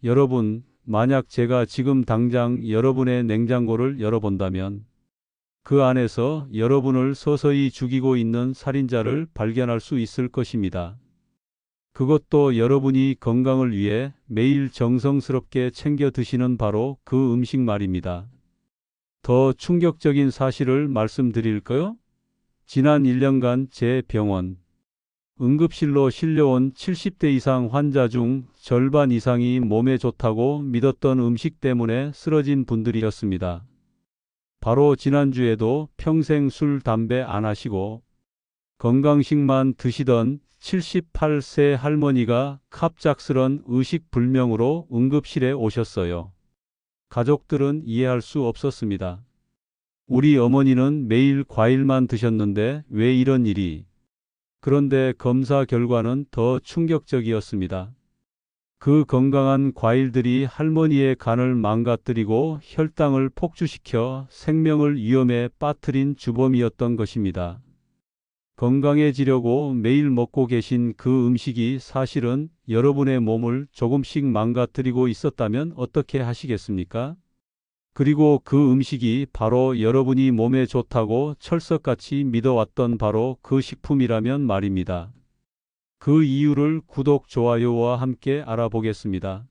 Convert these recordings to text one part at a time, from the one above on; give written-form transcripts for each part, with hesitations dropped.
여러분, 만약 제가 지금 당장 여러분의 냉장고를 열어본다면 그 안에서 여러분을 서서히 죽이고 있는 살인자를 발견할 수 있을 것입니다. 그것도 여러분이 건강을 위해 매일 정성스럽게 챙겨 드시는 바로 그 음식 말입니다. 더 충격적인 사실을 말씀드릴까요? 지난 1년간 제 병원, 응급실로 실려온 70대 이상 환자 중 절반 이상이 몸에 좋다고 믿었던 음식 때문에 쓰러진 분들이었습니다. 바로 지난주에도 평생 술, 담배 안 하시고 건강식만 드시던 78세 할머니가 갑작스런 의식불명으로 응급실에 오셨어요. 가족들은 이해할 수 없었습니다. 우리 어머니는 매일 과일만 드셨는데 왜 이런 일이? 그런데 검사 결과는 더 충격적이었습니다. 그 건강한 과일들이 할머니의 간을 망가뜨리고 혈당을 폭주시켜 생명을 위험에 빠뜨린 주범이었던 것입니다. 건강해지려고 매일 먹고 계신 그 음식이 사실은 여러분의 몸을 조금씩 망가뜨리고 있었다면 어떻게 하시겠습니까? 그리고 그 음식이 바로 여러분이 몸에 좋다고 철석같이 믿어왔던 바로 그 식품이라면 말입니다. 그 이유를 구독, 좋아요와 함께 알아보겠습니다.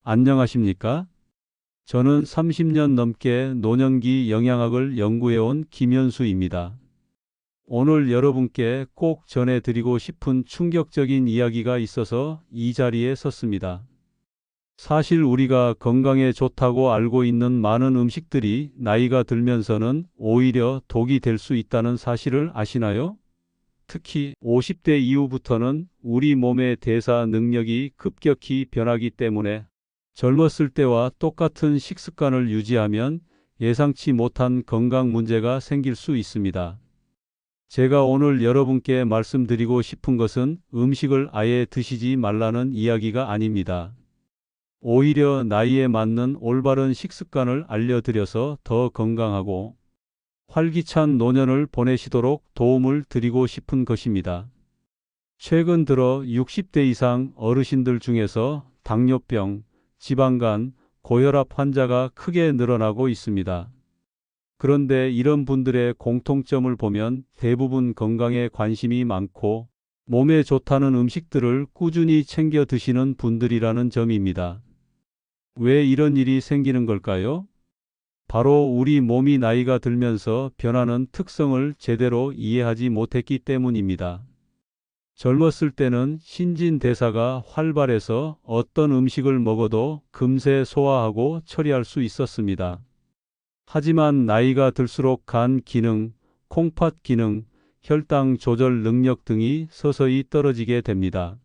안녕하십니까? 저는 30년 넘게 노년기 영양학을 연구해온 김현수입니다. 오늘 여러분께 꼭 전해드리고 싶은 충격적인 이야기가 있어서 이 자리에 섰습니다. 사실 우리가 건강에 좋다고 알고 있는 많은 음식들이 나이가 들면서는 오히려 독이 될 수 있다는 사실을 아시나요? 특히 50대 이후부터는 우리 몸의 대사 능력이 급격히 변하기 때문에 젊었을 때와 똑같은 식습관을 유지하면 예상치 못한 건강 문제가 생길 수 있습니다. 제가 오늘 여러분께 말씀드리고 싶은 것은 음식을 아예 드시지 말라는 이야기가 아닙니다. 오히려 나이에 맞는 올바른 식습관을 알려드려서 더 건강하고 활기찬 노년을 보내시도록 도움을 드리고 싶은 것입니다. 최근 들어 60대 이상 어르신들 중에서 당뇨병, 지방간, 고혈압 환자가 크게 늘어나고 있습니다. 그런데 이런 분들의 공통점을 보면 대부분 건강에 관심이 많고 몸에 좋다는 음식들을 꾸준히 챙겨 드시는 분들이라는 점입니다. 왜 이런 일이 생기는 걸까요? 바로 우리 몸이 나이가 들면서 변하는 특성을 제대로 이해하지 못했기 때문입니다. 젊었을 때는 신진대사가 활발해서 어떤 음식을 먹어도 금세 소화하고 처리할 수 있었습니다. 하지만 나이가 들수록 간 기능, 콩팥 기능, 혈당 조절 능력 등이 서서히 떨어지게 됩니다.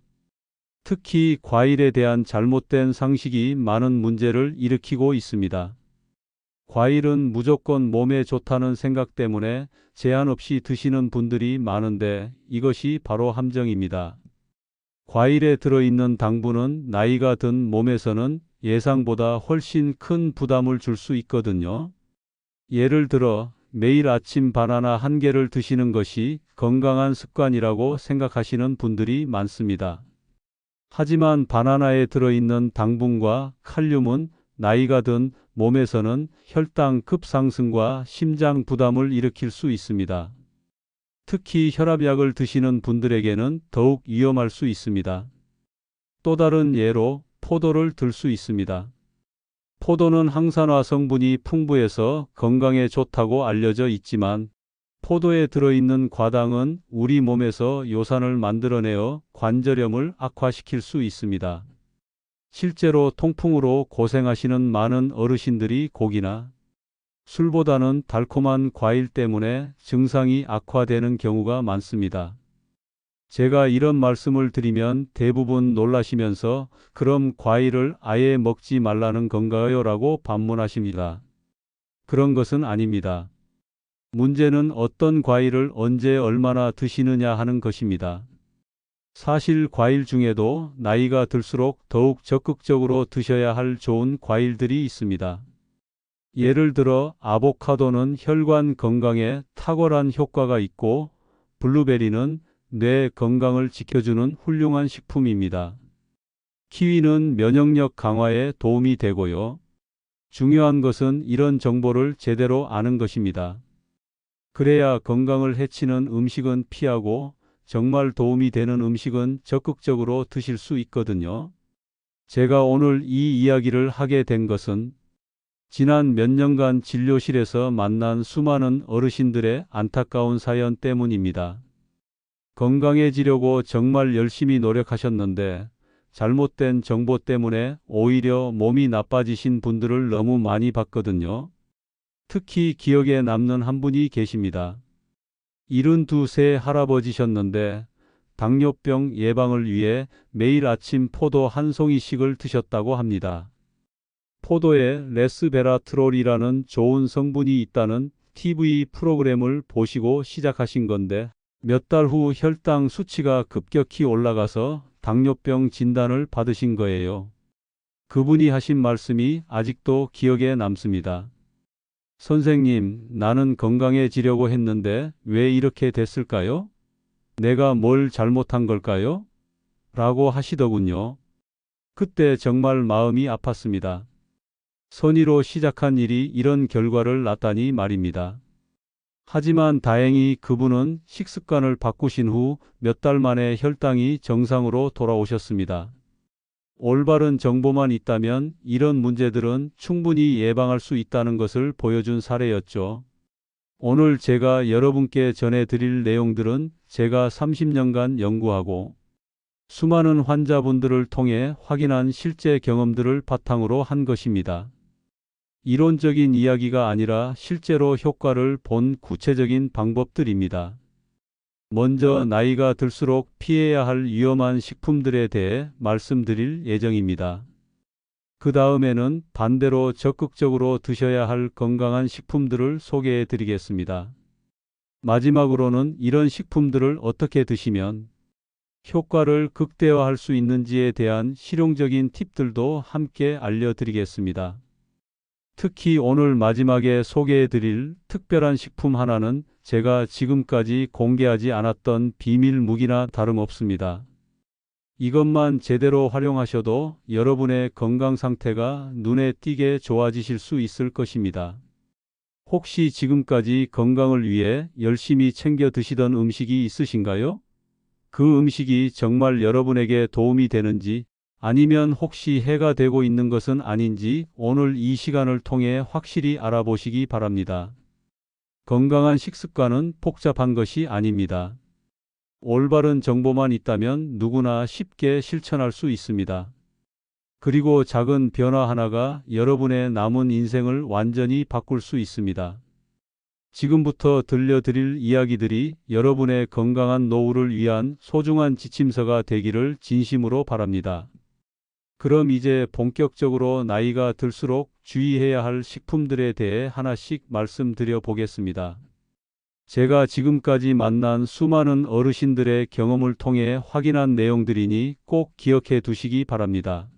특히 과일에 대한 잘못된 상식이 많은 문제를 일으키고 있습니다. 과일은 무조건 몸에 좋다는 생각 때문에 제한 없이 드시는 분들이 많은데 이것이 바로 함정입니다. 과일에 들어있는 당분은 나이가 든 몸에서는 예상보다 훨씬 큰 부담을 줄 수 있거든요. 예를 들어 매일 아침 바나나 한 개를 드시는 것이 건강한 습관이라고 생각하시는 분들이 많습니다. 하지만 바나나에 들어있는 당분과 칼륨은 나이가 든 몸에서는 혈당 급상승과 심장 부담을 일으킬 수 있습니다. 특히 혈압약을 드시는 분들에게는 더욱 위험할 수 있습니다. 또 다른 예로 포도를 들 수 있습니다. 포도는 항산화 성분이 풍부해서 건강에 좋다고 알려져 있지만 포도에 들어있는 과당은 우리 몸에서 요산을 만들어내어 관절염을 악화시킬 수 있습니다. 실제로 통풍으로 고생하시는 많은 어르신들이 고기나 술보다는 달콤한 과일 때문에 증상이 악화되는 경우가 많습니다. 제가 이런 말씀을 드리면 대부분 놀라시면서 그럼 과일을 아예 먹지 말라는 건가요? 라고 반문하십니다. 그런 것은 아닙니다. 문제는 어떤 과일을 언제 얼마나 드시느냐 하는 것입니다. 사실 과일 중에도 나이가 들수록 더욱 적극적으로 드셔야 할 좋은 과일들이 있습니다. 예를 들어 아보카도는 혈관 건강에 탁월한 효과가 있고 블루베리는 뇌 건강을 지켜주는 훌륭한 식품입니다. 키위는 면역력 강화에 도움이 되고요. 중요한 것은 이런 정보를 제대로 아는 것입니다. 그래야 건강을 해치는 음식은 피하고 정말 도움이 되는 음식은 적극적으로 드실 수 있거든요. 제가 오늘 이 이야기를 하게 된 것은 지난 몇 년간 진료실에서 만난 수많은 어르신들의 안타까운 사연 때문입니다. 건강해지려고 정말 열심히 노력하셨는데 잘못된 정보 때문에 오히려 몸이 나빠지신 분들을 너무 많이 봤거든요. 특히 기억에 남는 한 분이 계십니다. 72세 할아버지셨는데 당뇨병 예방을 위해 매일 아침 포도 한 송이씩을 드셨다고 합니다. 포도에 레스베라트롤이라는 좋은 성분이 있다는 TV 프로그램을 보시고 시작하신 건데 몇 달 후 혈당 수치가 급격히 올라가서 당뇨병 진단을 받으신 거예요. 그분이 하신 말씀이 아직도 기억에 남습니다. 선생님, 나는 건강해지려고 했는데 왜 이렇게 됐을까요? 내가 뭘 잘못한 걸까요? 라고 하시더군요. 그때 정말 마음이 아팠습니다. 선의로 시작한 일이 이런 결과를 낳다니 말입니다. 하지만 다행히 그분은 식습관을 바꾸신 후 몇 달 만에 혈당이 정상으로 돌아오셨습니다. 올바른 정보만 있다면 이런 문제들은 충분히 예방할 수 있다는 것을 보여준 사례였죠. 오늘 제가 여러분께 전해드릴 내용들은 제가 30년간 연구하고 수많은 환자분들을 통해 확인한 실제 경험들을 바탕으로 한 것입니다. 이론적인 이야기가 아니라 실제로 효과를 본 구체적인 방법들입니다. 먼저 나이가 들수록 피해야 할 위험한 식품들에 대해 말씀드릴 예정입니다. 그 다음에는 반대로 적극적으로 드셔야 할 건강한 식품들을 소개해 드리겠습니다. 마지막으로는 이런 식품들을 어떻게 드시면 효과를 극대화할 수 있는지에 대한 실용적인 팁들도 함께 알려드리겠습니다. 특히 오늘 마지막에 소개해 드릴 특별한 식품 하나는 제가 지금까지 공개하지 않았던 비밀 무기나 다름없습니다. 이것만 제대로 활용하셔도 여러분의 건강 상태가 눈에 띄게 좋아지실 수 있을 것입니다. 혹시 지금까지 건강을 위해 열심히 챙겨 드시던 음식이 있으신가요? 그 음식이 정말 여러분에게 도움이 되는지 아니면 혹시 해가 되고 있는 것은 아닌지 오늘 이 시간을 통해 확실히 알아보시기 바랍니다. 건강한 식습관은 복잡한 것이 아닙니다. 올바른 정보만 있다면 누구나 쉽게 실천할 수 있습니다. 그리고 작은 변화 하나가 여러분의 남은 인생을 완전히 바꿀 수 있습니다. 지금부터 들려드릴 이야기들이 여러분의 건강한 노후를 위한 소중한 지침서가 되기를 진심으로 바랍니다. 그럼 이제 본격적으로 나이가 들수록 주의해야 할 식품들에 대해 하나씩 말씀드려 보겠습니다. 제가 지금까지 만난 수많은 어르신들의 경험을 통해 확인한 내용들이니 꼭 기억해 두시기 바랍니다.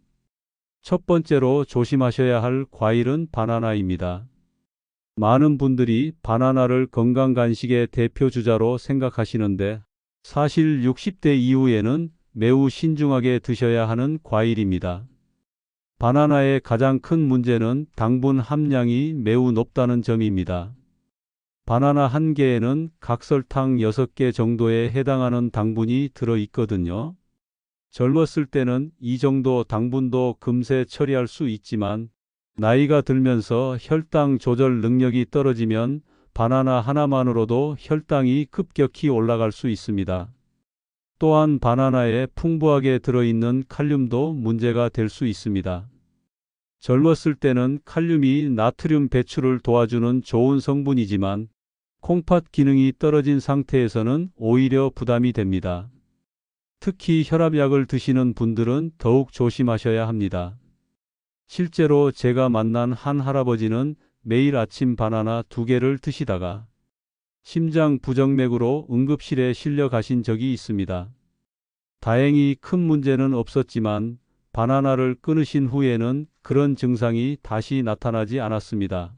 첫 번째로 조심하셔야 할 과일은 바나나입니다. 많은 분들이 바나나를 건강 간식의 대표 주자로 생각하시는데 사실 60대 이후에는 매우 신중하게 드셔야 하는 과일입니다. 바나나의 가장 큰 문제는 당분 함량이 매우 높다는 점입니다. 바나나 한 개에는 각설탕 6개 정도에 해당하는 당분이 들어 있거든요. 젊었을 때는 이 정도 당분도 금세 처리할 수 있지만 나이가 들면서 혈당 조절 능력이 떨어지면 바나나 하나만으로도 혈당이 급격히 올라갈 수 있습니다. 또한 바나나에 풍부하게 들어있는 칼륨도 문제가 될 수 있습니다. 젊었을 때는 칼륨이 나트륨 배출을 도와주는 좋은 성분이지만 콩팥 기능이 떨어진 상태에서는 오히려 부담이 됩니다. 특히 혈압약을 드시는 분들은 더욱 조심하셔야 합니다. 실제로 제가 만난 한 할아버지는 매일 아침 바나나 2개를 드시다가 심장 부정맥으로 응급실에 실려 가신 적이 있습니다. 다행히 큰 문제는 없었지만 바나나를 끊으신 후에는 그런 증상이 다시 나타나지 않았습니다.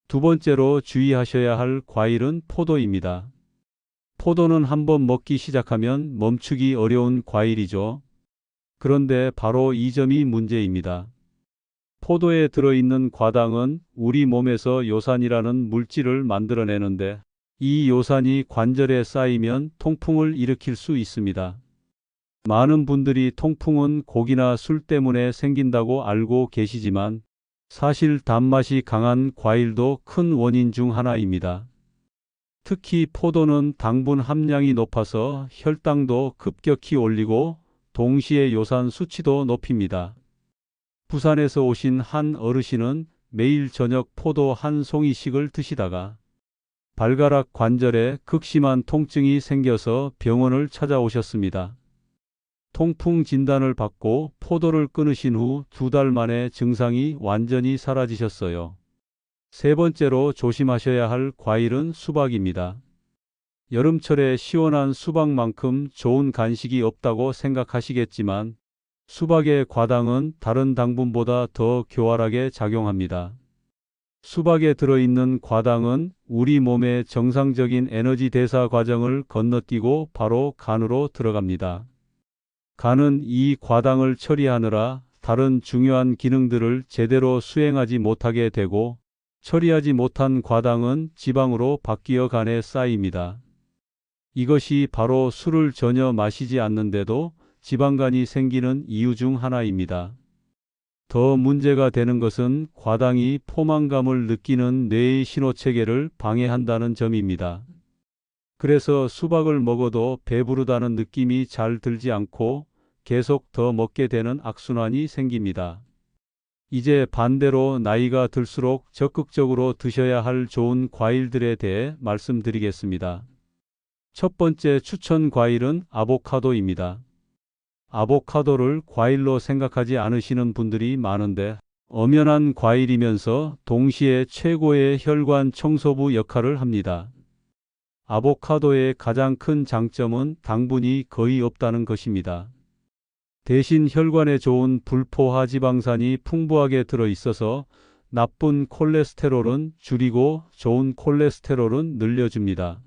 두 번째로 주의하셔야 할 과일은 포도입니다. 포도는 한번 먹기 시작하면 멈추기 어려운 과일이죠. 그런데 바로 이 점이 문제입니다. 포도에 들어있는 과당은 우리 몸에서 요산이라는 물질을 만들어내는데 이 요산이 관절에 쌓이면 통풍을 일으킬 수 있습니다. 많은 분들이 통풍은 고기나 술 때문에 생긴다고 알고 계시지만 사실 단맛이 강한 과일도 큰 원인 중 하나입니다. 특히 포도는 당분 함량이 높아서 혈당도 급격히 올리고 동시에 요산 수치도 높입니다. 부산에서 오신 한 어르신은 매일 저녁 포도 한 송이씩을 드시다가 발가락 관절에 극심한 통증이 생겨서 병원을 찾아오셨습니다. 통풍 진단을 받고 포도를 끊으신 후 2달 만에 증상이 완전히 사라지셨어요. 세 번째로 조심하셔야 할 과일은 수박입니다. 여름철에 시원한 수박만큼 좋은 간식이 없다고 생각하시겠지만 수박의 과당은 다른 당분보다 더 교활하게 작용합니다. 수박에 들어있는 과당은 우리 몸의 정상적인 에너지 대사 과정을 건너뛰고 바로 간으로 들어갑니다. 간은 이 과당을 처리하느라 다른 중요한 기능들을 제대로 수행하지 못하게 되고 처리하지 못한 과당은 지방으로 바뀌어 간에 쌓입니다. 이것이 바로 술을 전혀 마시지 않는데도 지방간이 생기는 이유 중 하나입니다. 더 문제가 되는 것은 과당이 포만감을 느끼는 뇌의 신호체계를 방해한다는 점입니다. 그래서 수박을 먹어도 배부르다는 느낌이 잘 들지 않고 계속 더 먹게 되는 악순환이 생깁니다. 이제 반대로 나이가 들수록 적극적으로 드셔야 할 좋은 과일들에 대해 말씀드리겠습니다. 첫 번째 추천 과일은 아보카도입니다. 아보카도를 과일로 생각하지 않으시는 분들이 많은데 엄연한 과일이면서 동시에 최고의 혈관 청소부 역할을 합니다. 아보카도의 가장 큰 장점은 당분이 거의 없다는 것입니다. 대신 혈관에 좋은 불포화 지방산이 풍부하게 들어있어서 나쁜 콜레스테롤은 줄이고 좋은 콜레스테롤은 늘려줍니다.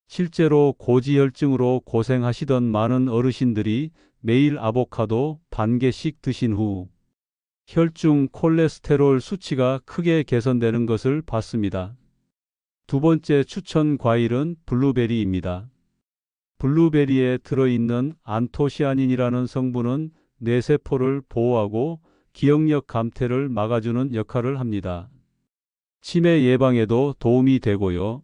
실제로 고지혈증으로 고생하시던 많은 어르신들이 매일 아보카도 반 개씩 드신 후 혈중 콜레스테롤 수치가 크게 개선되는 것을 봤습니다. 두 번째 추천 과일은 블루베리입니다. 블루베리에 들어있는 안토시아닌이라는 성분은 뇌세포를 보호하고 기억력 감퇴를 막아주는 역할을 합니다. 치매 예방에도 도움이 되고요.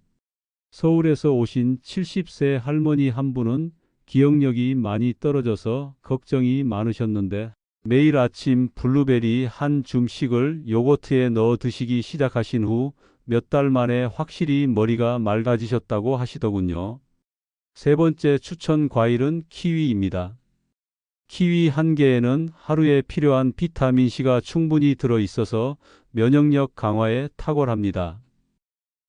서울에서 오신 70세 할머니 한 분은 기억력이 많이 떨어져서 걱정이 많으셨는데 매일 아침 블루베리 한 줌씩을 요거트에 넣어 드시기 시작하신 후 몇 달 만에 확실히 머리가 맑아지셨다고 하시더군요. 세 번째 추천 과일은 키위입니다. 키위 한 개에는 하루에 필요한 비타민C가 충분히 들어있어서 면역력 강화에 탁월합니다.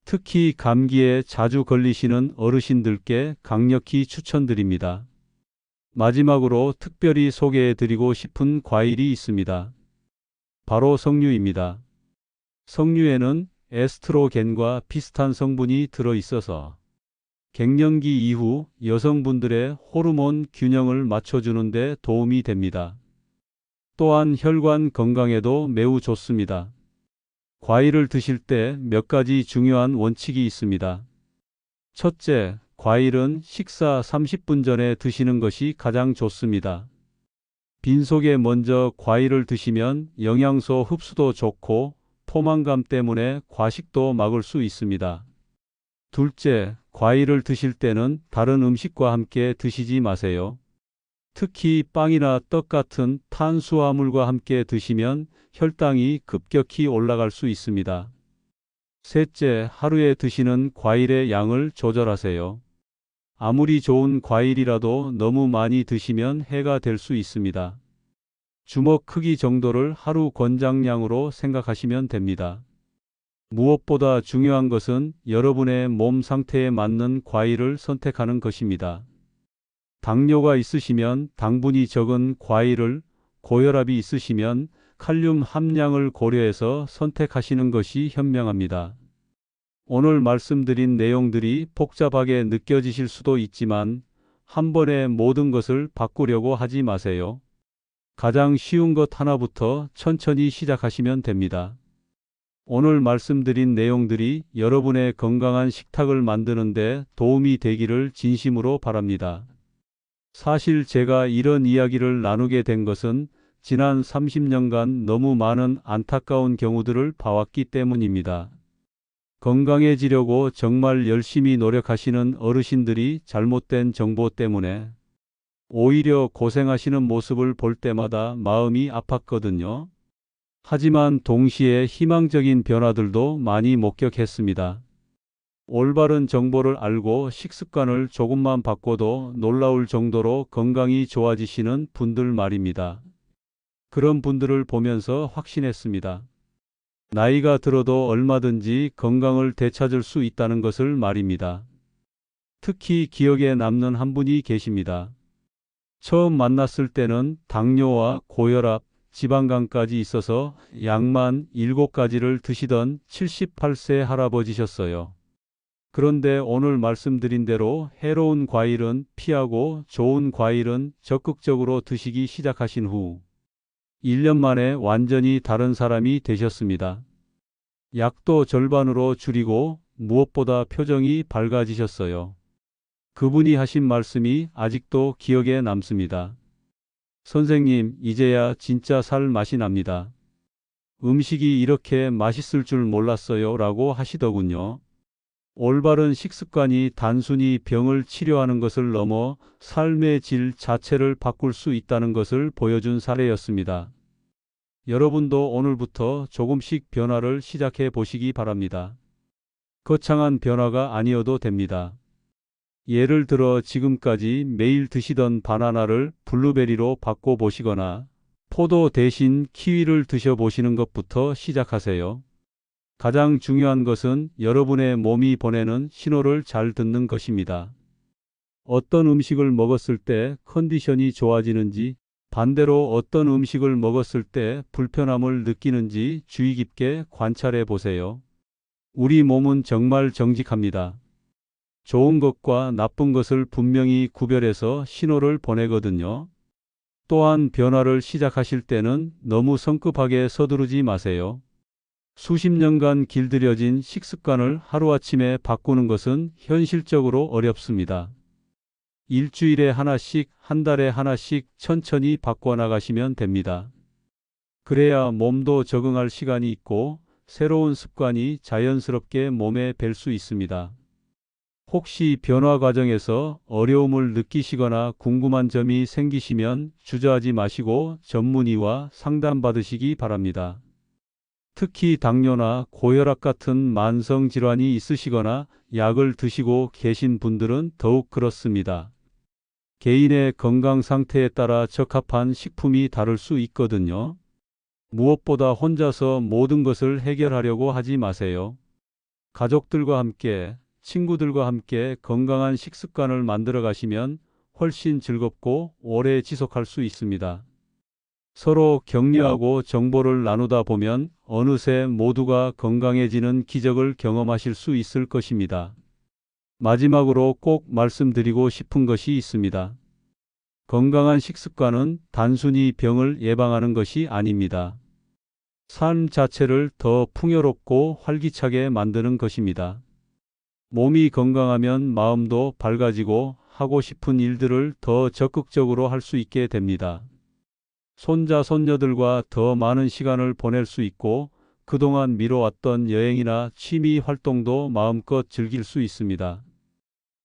특히 감기에 자주 걸리시는 어르신들께 강력히 추천드립니다. 마지막으로 특별히 소개해드리고 싶은 과일이 있습니다. 바로 석류입니다. 석류에는 에스트로겐과 비슷한 성분이 들어있어서 갱년기 이후 여성분들의 호르몬 균형을 맞춰주는 데 도움이 됩니다. 또한 혈관 건강에도 매우 좋습니다. 과일을 드실 때 몇 가지 중요한 원칙이 있습니다. 첫째, 과일은 식사 30분 전에 드시는 것이 가장 좋습니다. 빈속에 먼저 과일을 드시면 영양소 흡수도 좋고 포만감 때문에 과식도 막을 수 있습니다. 둘째, 과일을 드실 때는 다른 음식과 함께 드시지 마세요. 특히 빵이나 떡 같은 탄수화물과 함께 드시면 혈당이 급격히 올라갈 수 있습니다. 셋째, 하루에 드시는 과일의 양을 조절하세요. 아무리 좋은 과일이라도 너무 많이 드시면 해가 될 수 있습니다. 주먹 크기 정도를 하루 권장량으로 생각하시면 됩니다. 무엇보다 중요한 것은 여러분의 몸 상태에 맞는 과일을 선택하는 것입니다. 당뇨가 있으시면 당분이 적은 과일을, 고혈압이 있으시면 칼륨 함량을 고려해서 선택하시는 것이 현명합니다. 오늘 말씀드린 내용들이 복잡하게 느껴지실 수도 있지만 한 번에 모든 것을 바꾸려고 하지 마세요. 가장 쉬운 것 하나부터 천천히 시작하시면 됩니다. 오늘 말씀드린 내용들이 여러분의 건강한 식탁을 만드는 데 도움이 되기를 진심으로 바랍니다. 사실 제가 이런 이야기를 나누게 된 것은 지난 30년간 너무 많은 안타까운 경우들을 봐왔기 때문입니다. 건강해지려고 정말 열심히 노력하시는 어르신들이 잘못된 정보 때문에 오히려 고생하시는 모습을 볼 때마다 마음이 아팠거든요. 하지만 동시에 희망적인 변화들도 많이 목격했습니다. 올바른 정보를 알고 식습관을 조금만 바꿔도 놀라울 정도로 건강이 좋아지시는 분들 말입니다. 그런 분들을 보면서 확신했습니다. 나이가 들어도 얼마든지 건강을 되찾을 수 있다는 것을 말입니다. 특히 기억에 남는 한 분이 계십니다. 처음 만났을 때는 당뇨와 고혈압, 지방간까지 있어서 약만 7가지를 드시던 78세 할아버지셨어요. 그런데 오늘 말씀드린 대로 해로운 과일은 피하고 좋은 과일은 적극적으로 드시기 시작하신 후 1년 만에 완전히 다른 사람이 되셨습니다. 약도 절반으로 줄이고 무엇보다 표정이 밝아지셨어요. 그분이 하신 말씀이 아직도 기억에 남습니다. 선생님, 이제야 진짜 살 맛이 납니다. 음식이 이렇게 맛있을 줄 몰랐어요 라고 하시더군요. 올바른 식습관이 단순히 병을 치료하는 것을 넘어 삶의 질 자체를 바꿀 수 있다는 것을 보여준 사례였습니다. 여러분도 오늘부터 조금씩 변화를 시작해 보시기 바랍니다. 거창한 변화가 아니어도 됩니다. 예를 들어 지금까지 매일 드시던 바나나를 블루베리로 바꿔보시거나 포도 대신 키위를 드셔보시는 것부터 시작하세요. 가장 중요한 것은 여러분의 몸이 보내는 신호를 잘 듣는 것입니다. 어떤 음식을 먹었을 때 컨디션이 좋아지는지, 반대로 어떤 음식을 먹었을 때 불편함을 느끼는지 주의 깊게 관찰해 보세요. 우리 몸은 정말 정직합니다. 좋은 것과 나쁜 것을 분명히 구별해서 신호를 보내거든요. 또한 변화를 시작하실 때는 너무 성급하게 서두르지 마세요. 수십 년간 길들여진 식습관을 하루아침에 바꾸는 것은 현실적으로 어렵습니다. 일주일에 하나씩, 한 달에 하나씩 천천히 바꿔나가시면 됩니다. 그래야 몸도 적응할 시간이 있고 새로운 습관이 자연스럽게 몸에 뵐 수 있습니다. 혹시 변화 과정에서 어려움을 느끼시거나 궁금한 점이 생기시면 주저하지 마시고 전문의와 상담받으시기 바랍니다. 특히 당뇨나 고혈압 같은 만성 질환이 있으시거나 약을 드시고 계신 분들은 더욱 그렇습니다. 개인의 건강 상태에 따라 적합한 식품이 다를 수 있거든요. 무엇보다 혼자서 모든 것을 해결하려고 하지 마세요. 가족들과 함께, 친구들과 함께 건강한 식습관을 만들어 가시면 훨씬 즐겁고 오래 지속할 수 있습니다. 서로 격려하고 정보를 나누다 보면 어느새 모두가 건강해지는 기적을 경험하실 수 있을 것입니다. 마지막으로 꼭 말씀드리고 싶은 것이 있습니다. 건강한 식습관은 단순히 병을 예방하는 것이 아닙니다. 삶 자체를 더 풍요롭고 활기차게 만드는 것입니다. 몸이 건강하면 마음도 밝아지고 하고 싶은 일들을 더 적극적으로 할 수 있게 됩니다. 손자, 손녀들과 더 많은 시간을 보낼 수 있고 그동안 미뤄왔던 여행이나 취미 활동도 마음껏 즐길 수 있습니다.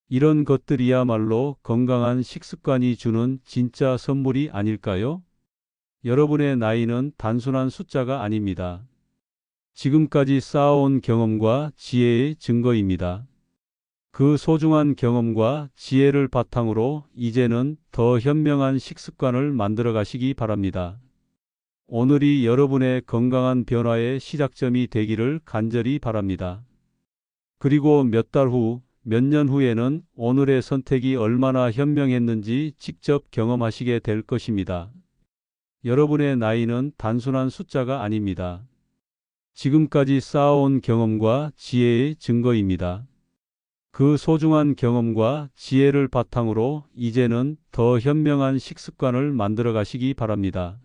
이런 것들이야말로 건강한 식습관이 주는 진짜 선물이 아닐까요? 여러분의 나이는 단순한 숫자가 아닙니다. 지금까지 쌓아온 경험과 지혜의 증거입니다. 그 소중한 경험과 지혜를 바탕으로 이제는 더 현명한 식습관을 만들어 가시기 바랍니다. 오늘이 여러분의 건강한 변화의 시작점이 되기를 간절히 바랍니다. 그리고 몇 달 후, 몇 년 후에는 오늘의 선택이 얼마나 현명했는지 직접 경험하시게 될 것입니다. 여러분의 나이는 단순한 숫자가 아닙니다. 지금까지 쌓아온 경험과 지혜의 증거입니다. 그 소중한 경험과 지혜를 바탕으로 이제는 더 현명한 식습관을 만들어 가시기 바랍니다.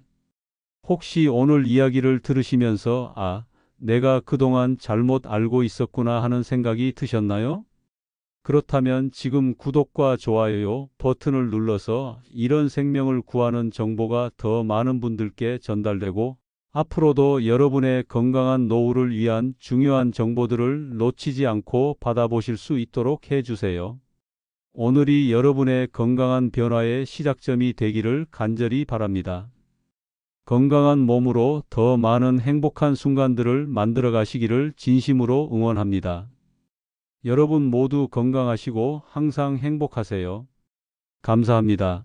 혹시 오늘 이야기를 들으시면서 내가 그동안 잘못 알고 있었구나 하는 생각이 드셨나요? 그렇다면 지금 구독과 좋아요 버튼을 눌러서 이런 생명을 구하는 정보가 더 많은 분들께 전달되고 앞으로도 여러분의 건강한 노후를 위한 중요한 정보들을 놓치지 않고 받아보실 수 있도록 해주세요. 오늘이 여러분의 건강한 변화의 시작점이 되기를 간절히 바랍니다. 건강한 몸으로 더 많은 행복한 순간들을 만들어 가시기를 진심으로 응원합니다. 여러분 모두 건강하시고 항상 행복하세요. 감사합니다.